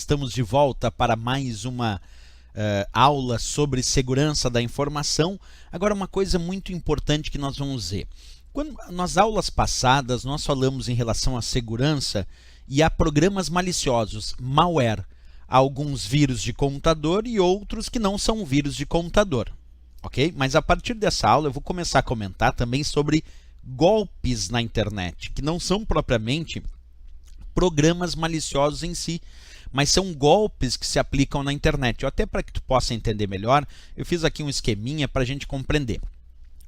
estamos de volta para mais uma aula sobre segurança da informação. Agora, uma coisa muito importante que nós vamos ver. Nas aulas passadas, nós falamos em relação à segurança e a programas maliciosos, malware, alguns vírus de computador e outros que não são vírus de computador. Ok? Mas a partir dessa aula eu vou começar a comentar também sobre golpes na internet, que não são propriamente programas maliciosos em si, mas são golpes que se aplicam na internet. Até para que tu possa entender melhor, eu fiz aqui um esqueminha para a gente compreender.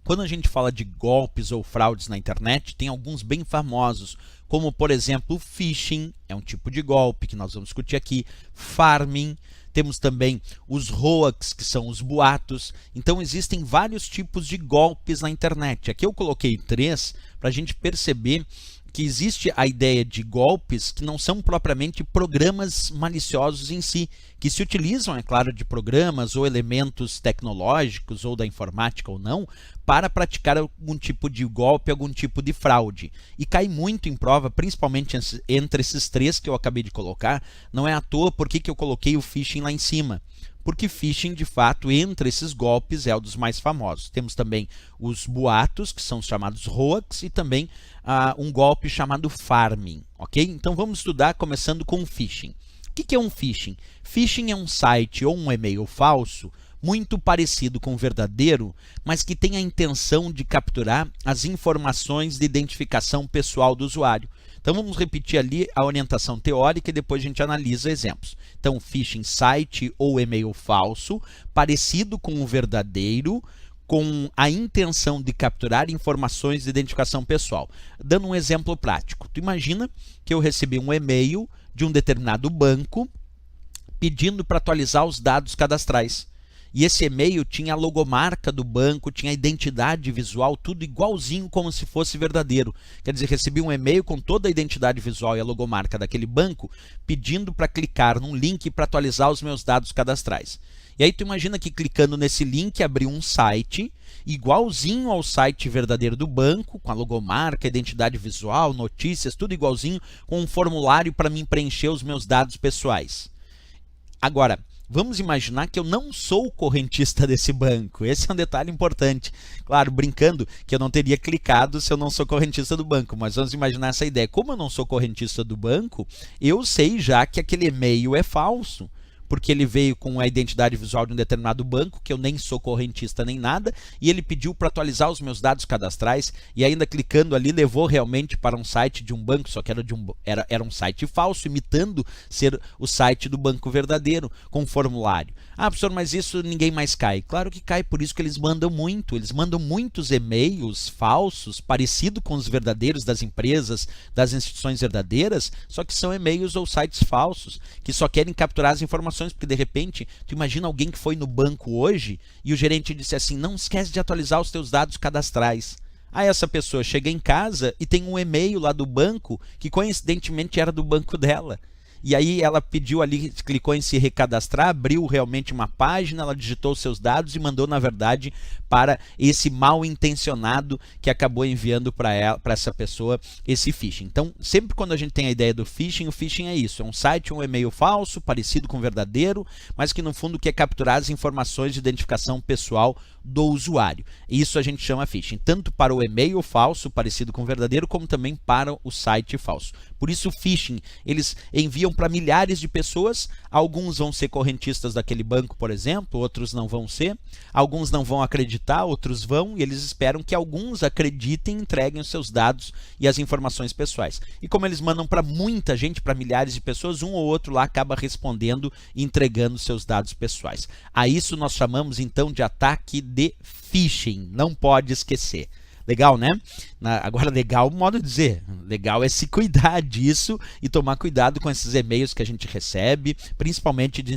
Quando a gente fala de golpes ou fraudes na internet, tem alguns bem famosos, como por exemplo o phishing, é um tipo de golpe que nós vamos discutir aqui, farming, temos também os hoax, que são os boatos. Então existem vários tipos de golpes na internet. Aqui eu coloquei 3 para a gente perceber que existe a ideia de golpes que não são propriamente programas maliciosos em si, que se utilizam, é claro, de programas ou elementos tecnológicos ou da informática ou não, para praticar algum tipo de golpe, algum tipo de fraude. E cai muito em prova, principalmente entre esses 3 que eu acabei de colocar. Não é à toa porque que eu coloquei o phishing lá em cima. Porque phishing, de fato, entre esses golpes é um dos mais famosos. Temos também os boatos, que são chamados hoax, e também um golpe chamado farming, ok? Então vamos estudar começando com o phishing. O que é um phishing? Phishing é um site ou um e-mail falso, muito parecido com o verdadeiro, mas que tem a intenção de capturar as informações de identificação pessoal do usuário. Então vamos repetir ali a orientação teórica e depois a gente analisa exemplos. Então, phishing, site ou e-mail falso, parecido com o verdadeiro, com a intenção de capturar informações de identificação pessoal. Dando um exemplo prático, tu imagina que eu recebi um e-mail de um determinado banco pedindo para atualizar os dados cadastrais. E esse e-mail tinha a logomarca do banco, tinha a identidade visual, tudo igualzinho como se fosse verdadeiro. Quer dizer, recebi um e-mail com toda a identidade visual e a logomarca daquele banco, pedindo para clicar num link para atualizar os meus dados cadastrais. E aí tu imagina que clicando nesse link abriu um site igualzinho ao site verdadeiro do banco, com a logomarca, identidade visual, notícias, tudo igualzinho, com um formulário para mim preencher os meus dados pessoais. Agora, vamos imaginar que eu não sou correntista desse banco. Esse é um detalhe importante. Claro, brincando que eu não teria clicado se eu não sou correntista do banco, mas vamos imaginar essa ideia. Como eu não sou correntista do banco, eu sei já que aquele e-mail é falso, porque ele veio com a identidade visual de um determinado banco, que eu nem sou correntista nem nada, e ele pediu para atualizar os meus dados cadastrais, e ainda clicando ali levou realmente para um site de um banco, só que era um site falso, imitando ser o site do banco verdadeiro, com formulário. Ah, professor, mas isso ninguém mais cai. Claro que cai, por isso que eles mandam muitos e-mails falsos, parecidos com os verdadeiros das empresas, das instituições verdadeiras, só que são e-mails ou sites falsos, que só querem capturar as informações, porque de repente, tu imagina alguém que foi no banco hoje e o gerente disse assim, não esquece de atualizar os teus dados cadastrais. Aí essa pessoa chega em casa e tem um e-mail lá do banco que coincidentemente era do banco dela. E aí ela pediu ali, clicou em se recadastrar, abriu realmente uma página, ela digitou seus dados e mandou, na verdade, para esse mal intencionado que acabou enviando para essa pessoa esse phishing. Então, sempre quando a gente tem a ideia do phishing, o phishing é isso, é um site, um e-mail falso, parecido com o verdadeiro, mas que no fundo quer capturar as informações de identificação pessoal do usuário. Isso a gente chama phishing, tanto para o e-mail falso, parecido com o verdadeiro, como também para o site falso. Por isso o phishing, eles enviam para milhares de pessoas, alguns vão ser correntistas daquele banco, por exemplo, outros não vão ser, alguns não vão acreditar, outros vão, e eles esperam que alguns acreditem e entreguem os seus dados e as informações pessoais. E como eles mandam para muita gente, para milhares de pessoas, um ou outro lá acaba respondendo e entregando seus dados pessoais. A isso nós chamamos então de ataque de phishing, não pode esquecer. Legal, né? Agora, legal, modo de dizer, legal é se cuidar disso e tomar cuidado com esses e-mails que a gente recebe, principalmente de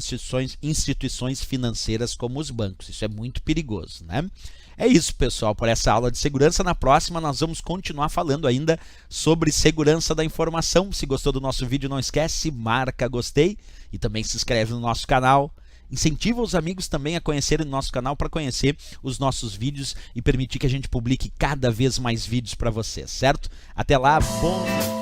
instituições financeiras como os bancos. Isso é muito perigoso, né? É isso, pessoal, por essa aula de segurança. Na próxima, nós vamos continuar falando ainda sobre segurança da informação. Se gostou do nosso vídeo, não esquece, marca gostei e também se inscreve no nosso canal. Incentiva os amigos também a conhecerem o nosso canal para conhecer os nossos vídeos e permitir que a gente publique cada vez mais vídeos para vocês, certo? Até lá, bom...